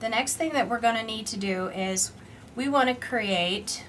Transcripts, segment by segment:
the next thing that we're going to need to do is we want to create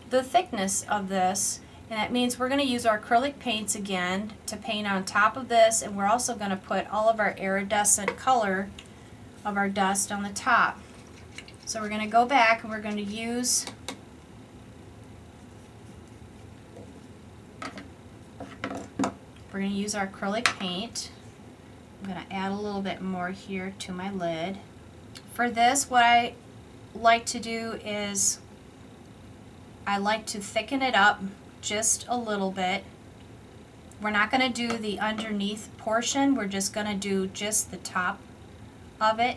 the thickness of this, and that means we're going to use our acrylic paints again to paint on top of this, and we're also going to put all of our iridescent color of our dust on the top. So we're going to go back and we're going to use our acrylic paint. I'm going to add a little bit more here to my lid. For this, what I like to do is I like to thicken it up just a little bit. We're not going to do the underneath portion, we're just going to do just the top of it.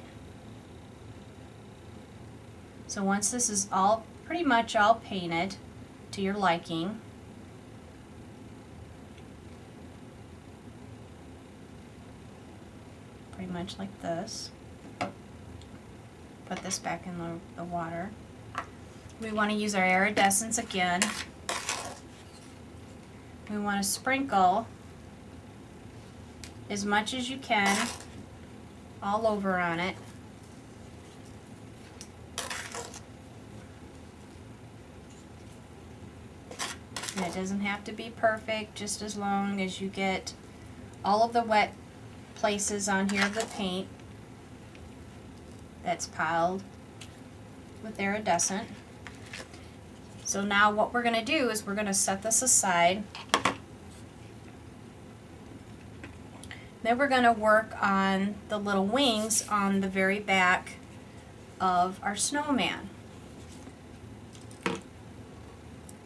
So once this is all pretty much all painted to your liking, pretty much like this, put this back in the water. We want to use our iridescence again. We want to sprinkle as much as you can all over on it. And it doesn't have to be perfect, just as long as you get all of the wet places on here of the paint that's piled with iridescent. So now what we're going to do is we're going to set this aside. Then we're going to work on the little wings on the very back of our snowman.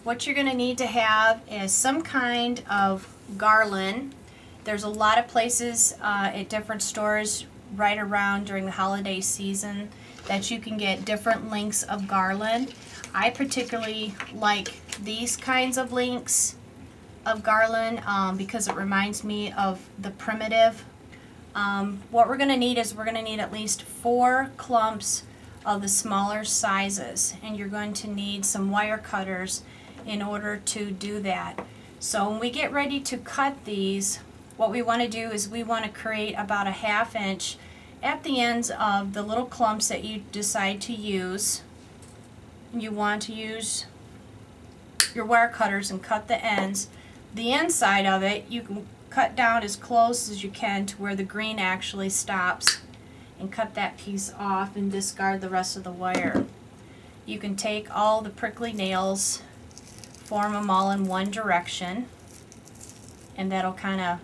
What you're going to need to have is some kind of garland. There's a lot of places at different stores right around during the holiday season that you can get different lengths of garland. I particularly like these kinds of lengths of garland because it reminds me of the primitive. What we're going to need is we're going to need at least 4 clumps of the smaller sizes, and you're going to need some wire cutters in order to do that. So when we get ready to cut these, what we want to do is we want to create about a 1/2 inch at the ends of the little clumps that you decide to use. You want to use your wire cutters and cut the ends. The inside of it you can cut down as close as you can to where the green actually stops, and cut that piece off and discard the rest of the wire. You can take all the prickly nails, form them all in one direction, and that'll kind of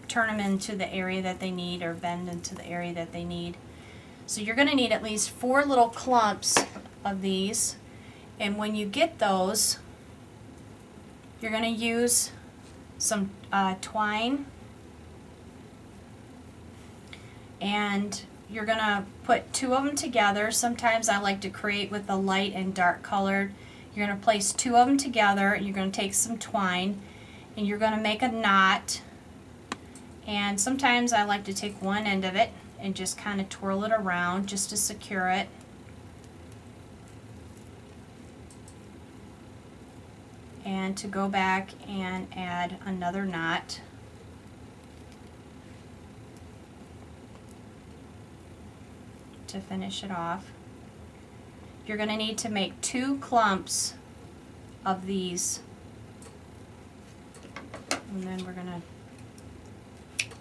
turn them into the area that they need, or bend into the area that they need. So you're going to need at least 4 little clumps of these, and when you get those, you're going to use some twine, and you're going to put 2 of them together. Sometimes I like to create with the light and dark colored. You're going to place 2 of them together, and you're going to take some twine and you're going to make a knot. And sometimes I like to take one end of it and just kind of twirl it around just to secure it. And to go back and add another knot. To finish it off. You're going to need to make 2 clumps of these. And then we're going to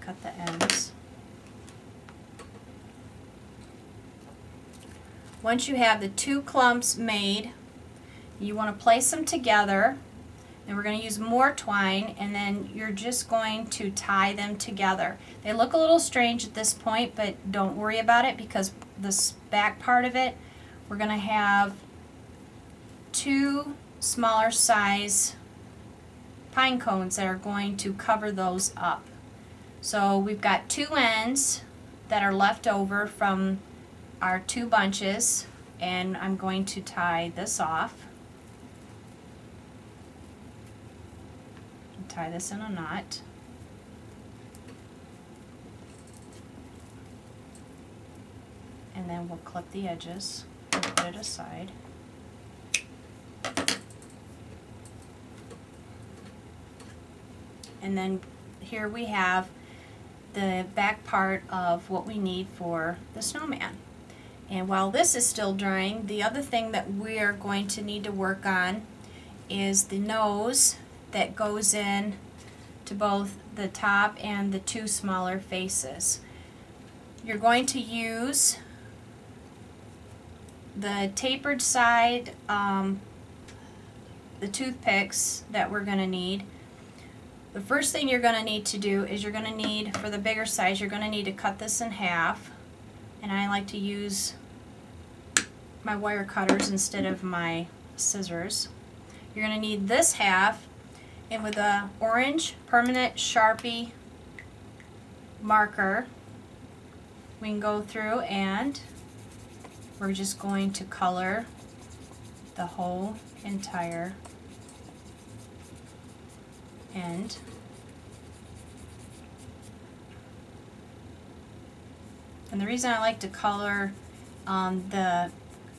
cut the ends. Once you have the 2 clumps made, you want to place them together. And we're going to use more twine, and then you're just going to tie them together. They look a little strange at this point, but don't worry about it, because this back part of it, we're going to have 2 smaller size pine cones that are going to cover those up. So we've got 2 ends that are left over from our 2 bunches, and I'm going to tie this off. Tie this in a knot. And then we'll clip the edges and put it aside. And then here we have the back part of what we need for the snowman. And while this is still drying, the other thing that we're going to need to work on is the nose that goes in to both the top and the two smaller faces. You're going to use the tapered side, the toothpicks that we're going to need. The first thing you're going to need to do is you're going to need, for the bigger size, you're going to need to cut this in half. And I like to use my wire cutters instead of my scissors. You're going to need this half, and with a orange permanent Sharpie marker, we can go through and we're just going to color the whole entire end. And the reason I like to color the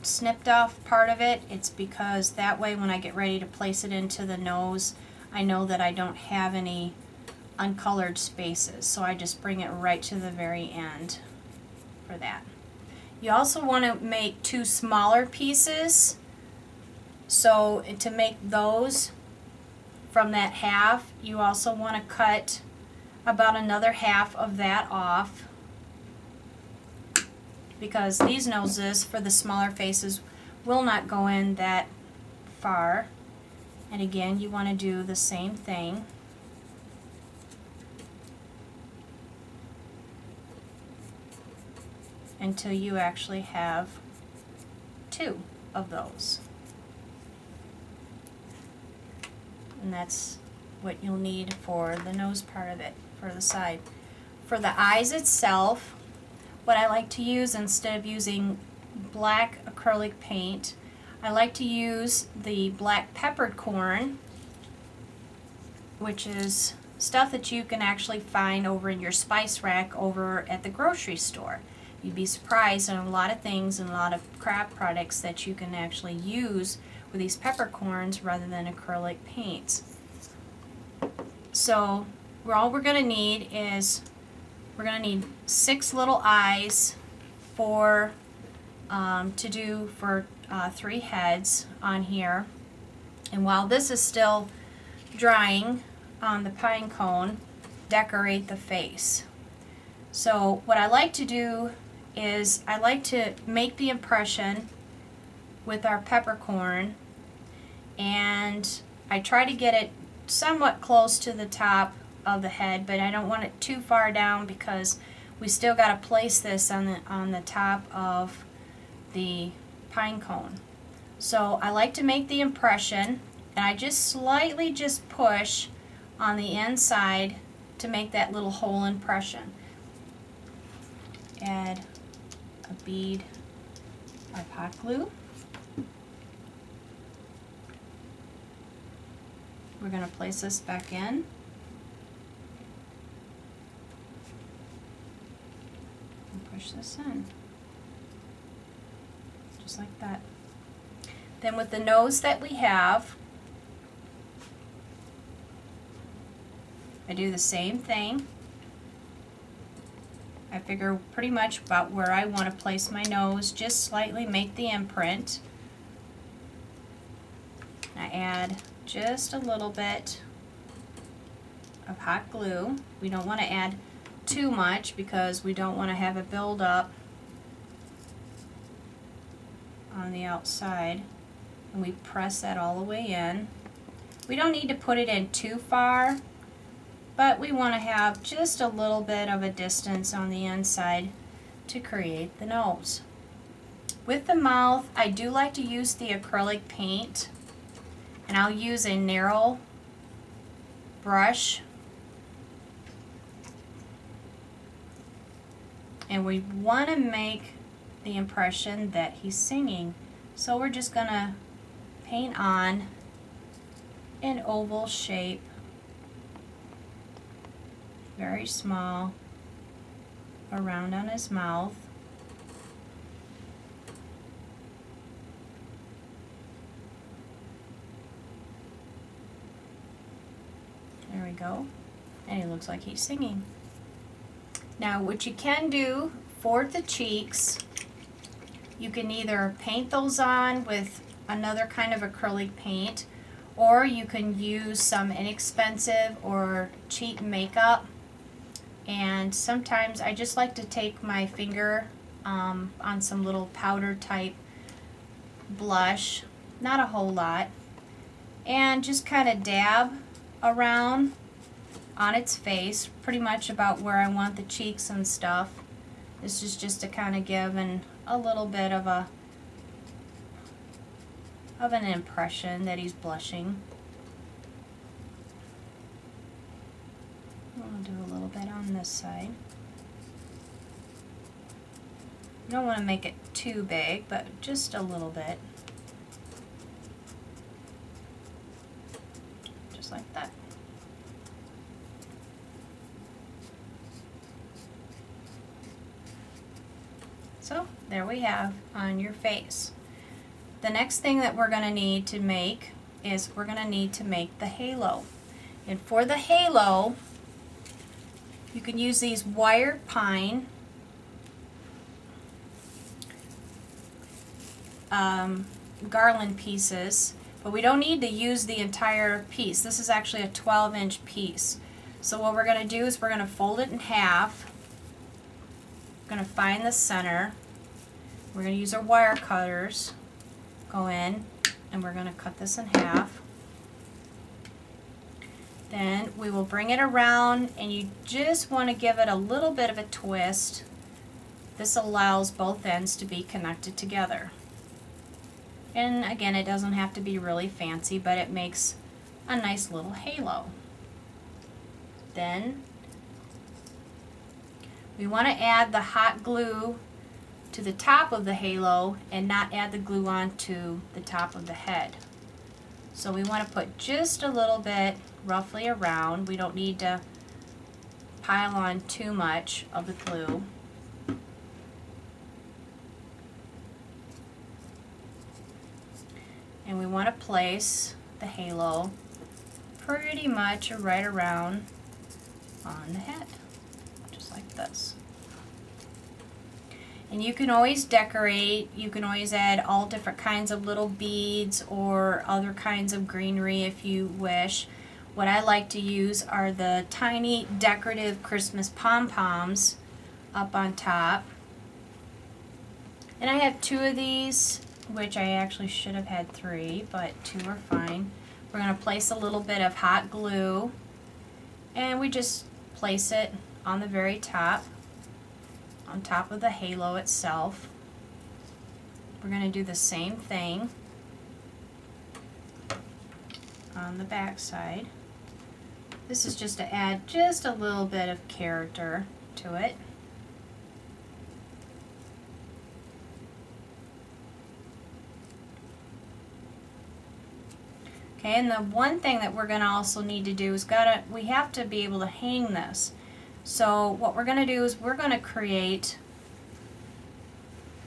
snipped off part of it, it's because that way when I get ready to place it into the nose, I know that I don't have any uncolored spaces, so I just bring it right to the very end for that. You also want to make two smaller pieces, so to make those from that half, you also want to cut about another half of that off, because these noses for the smaller faces will not go in that far. And again, you want to do the same thing. Until you actually have two of those. And that's what you'll need for the nose part of it, for the side. For the eyes itself, what I like to use, instead of using black acrylic paint, I like to use the black peppered corn, which is stuff that you can actually find over in your spice rack over at the grocery store. You'd be surprised on a lot of things and a lot of craft products that you can actually use with these peppercorns rather than acrylic paints. So all we're going to need is, we're going to need 6 little eyes for to do for 3 heads on here. And while this is still drying on the pine cone, decorate the face. So what I like to do is I like to make the impression with our peppercorn, and I try to get it somewhat close to the top of the head, but I don't want it too far down because we still got to place this on the top of the pine cone. So I like to make the impression, and I just slightly just push on the inside to make that little hole impression. Add a bead of hot glue. We're going to place this back in. And push this in. Just like that. Then with the nose that we have, I do the same thing. I figure pretty much about where I want to place my nose, just slightly make the imprint. I add just a little bit of hot glue. We don't want to add too much because we don't want to have it build up on the outside. And we press that all the way in. We don't need to put it in too far, but we want to have just a little bit of a distance on the inside to create the nose. With the mouth, I do like to use the acrylic paint, and I'll use a narrow brush. And we want to make the impression that he's singing. So we're just going to paint on an oval shape, very small, around on his mouth. There we go. And he looks like he's singing. Now what you can do for the cheeks, you can either paint those on with another kind of acrylic paint, or you can use some inexpensive or cheap makeup. And sometimes I just like to take my finger on some little powder type blush, not a whole lot, and just kind of dab around on its face, pretty much about where I want the cheeks and stuff. This is just to kind of give a little bit of an impression that he's blushing. I'll do a little bit on this side. You don't want to make it too big, but just a little bit. Just like that. So there we have on your face. The next thing that we're going to need to make is we're going to need to make the halo. And for the halo, you can use these wire pine garland pieces, but we don't need to use the entire piece. This is actually a 12-inch piece. So what we're going to do is we're going to fold it in half. We're going to find the center. We're going to use our wire cutters, go in, and we're going to cut this in half. Then we will bring it around, and you just want to give it a little bit of a twist. This allows both ends to be connected together. And again, it doesn't have to be really fancy, but it makes a nice little halo. Then we want to add the hot glue to the top of the halo and not add the glue on to the top of the head. So we want to put just a little bit roughly around. We don't need to pile on too much of the glue. And we want to place the halo pretty much right around on the head, just like this. And you can always decorate, you can always add all different kinds of little beads or other kinds of greenery if you wish. What I like to use are the tiny decorative Christmas pom-poms up on top. And I have 2 of these, which I actually should have had 3, but 2 are fine. We're going to place a little bit of hot glue, and we just place it on the very top, on top of the halo itself. We're going to do the same thing on the back side. This is just to add just a little bit of character to it. Okay, and the one thing that we're going to also need to do is we have to be able to hang this. So what we're going to do is we're going to create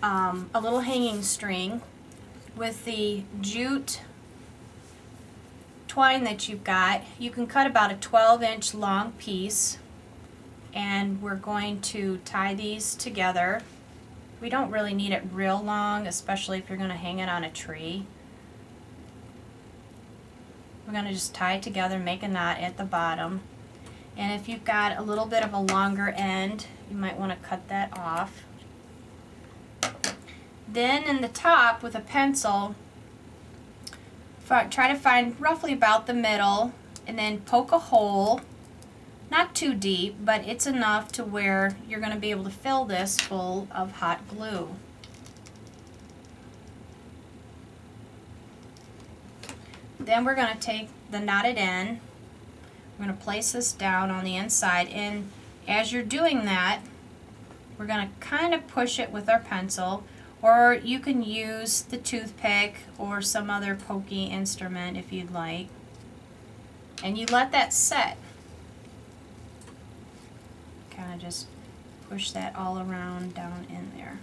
a little hanging string with the jute twine that you've got. You can cut about a 12-inch long piece, and we're going to tie these together. We don't really need it real long, especially if you're going to hang it on a tree. We're going to just tie it together, make a knot at the bottom. And if you've got a little bit of a longer end, you might want to cut that off. Then in the top with a pencil, try to find roughly about the middle and then poke a hole. Not too deep, but it's enough to where you're going to be able to fill this full of hot glue. Then we're going to take the knotted end, we're going to place this down on the inside, and as you're doing that, we're going to kind of push it with our pencil, or you can use the toothpick or some other pokey instrument if you'd like, and you let that set. Kind of just push that all around down in there.